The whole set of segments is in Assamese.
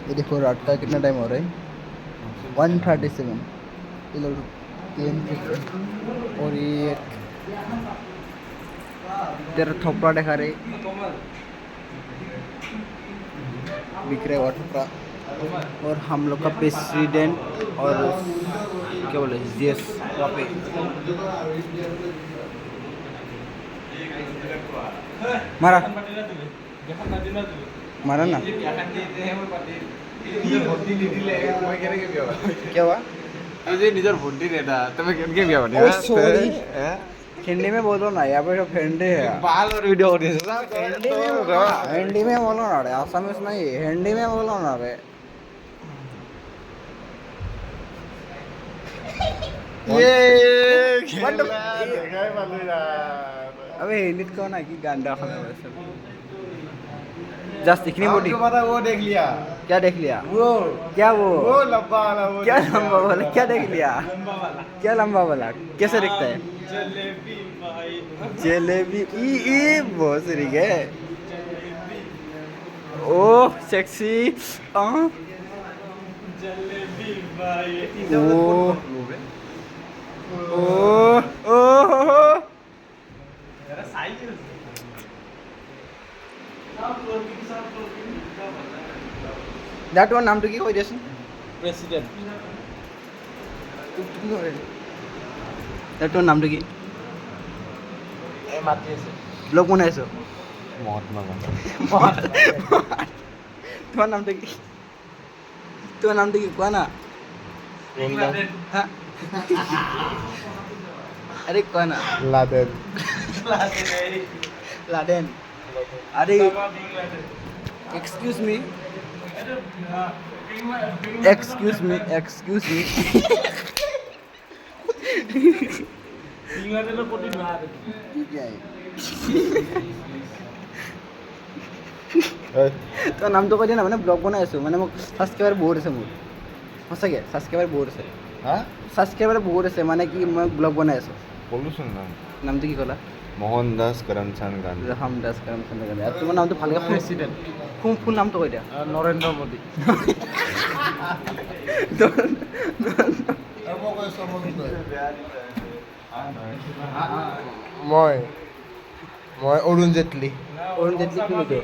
ये देखो रात का कितना टाइम हो रहा है 1:37 ये लोग प्लेन और ये तेरा थोपड़ा दिखा रहे बिक रहे थोपड़ा और हम लोग का प्रेसिडेंट और क्या बोले जीएस वहाँ पे मारा मारा ना क्या हुआ तुझे निजर भोटी देता तुम्हें किनके बिया बने ओ सॉरी हिंदी में बोलो ना यहाँ पे हिंदी है बाल और वीडियो कर दिया हिंदी में बोलो ना रे आसामीज नहीं हिंदी में बोलो ना रे ये अबे हिंदी कौन है कि गांडा खाना वैसे जस्ट इतनी मोटी पता वो देख लिया क्या देख लिया वो क्या वो लंबा वाला वो क्या लंबा वाला क्या देख लिया क्या लंबा वाला कैसे दिखता है जलेबी भाई जलेबी ई बहुत सही है ओह सेक्सी जलेबी भाई ओ ओ That one নামটো কি কৈ দেচোন প্রেসিডেন্ট That one নামটো কি এ মাতি আছে ব্লগ বনাইছো মহাত্মা গান্ধী তোমাৰ নামটো কি তোমাৰ নামটো কি কোৱা না হা আৰে কোৱা না লাদেন লাদেন আৰে excuse me ইংল্যান্ডেৰ কোটি না তোৰ নামটো কৈ দিয়া না মানে ব্লগ বনাই আছো মানে মোক ছাবস্ক্ৰাইবাৰ বহুত আছে মোৰ সঁচাকৈ ছাবস্ক্ৰাইবাৰ বহুত আছে হা ছাবস্ক্ৰাইবাৰ বহুত আছে মানে কি মই ব্লগ বনাই আছো বলুচোন নাম নামটো কি ক'লা মোহনদাস করমচাঁদ গান্ধী ৰামদাস কৰমচন্দ গান্ধী আৰু তোমাৰ নামটো ভালকৈ প্ৰেসিডেন্ট ফুল নামটো কৈ দিয়া নৰেন্দ্ৰ মোদী মই অৰুণ জেটলি অৰুণ জেটলি কোনটো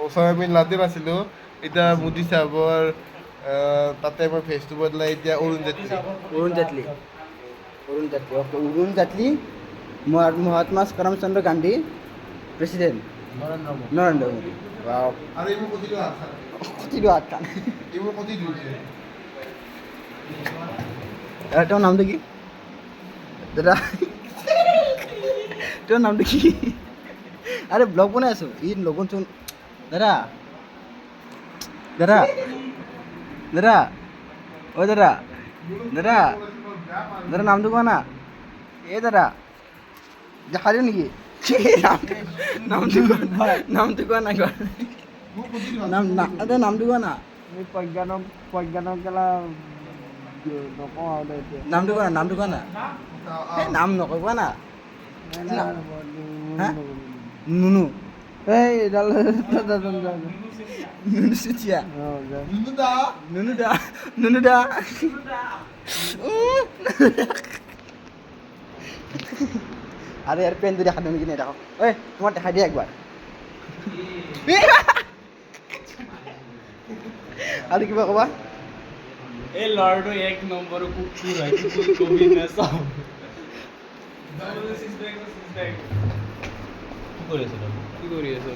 ওচৰ আমি লাডেন আছিলোঁ এতিয়া মোদী চাহাবৰ তাতে মই ফেচটো বদলাই এতিয়া Arun Jaitley Arun Jaitley okay Arun Jaitley Mahatma Karamchand Gandhi president Narendra Modi wow আৰু এইবোৰ প্ৰতিটো আশা কতিটো আঠটা এইবোৰ প্ৰতিটো তোৰ নামটো কি দাদা তোৰ নামটো কি আৰে ব্লগ বনাই আছোঁ ই লগন চোন দাদা দাদা দাদা অ দাদা দাদা দাদা নামটো কোৱা না এই দাদা দেখা দিওঁ নেকি নামটো কোৱা নাই কোৱা নামটো কোৱা না প্ৰজ্ঞানক গেলা নকওঁ আৰু এতিয়া নামটো কোৱা না এই নাম নকয় কোৱা না হা নুনু এই এডাল নুনু চুতীয়া নুনু দা আরে यार পেন দেখা দিও নেকি দেখো ঐ তোমার দেখা দিয়া একবার আৰু কিবা ক'বা এই লৰ্ডো এক নম্বৰ কুকুৰ হয় কুকুৰ কবি না সব কি কৰি আছ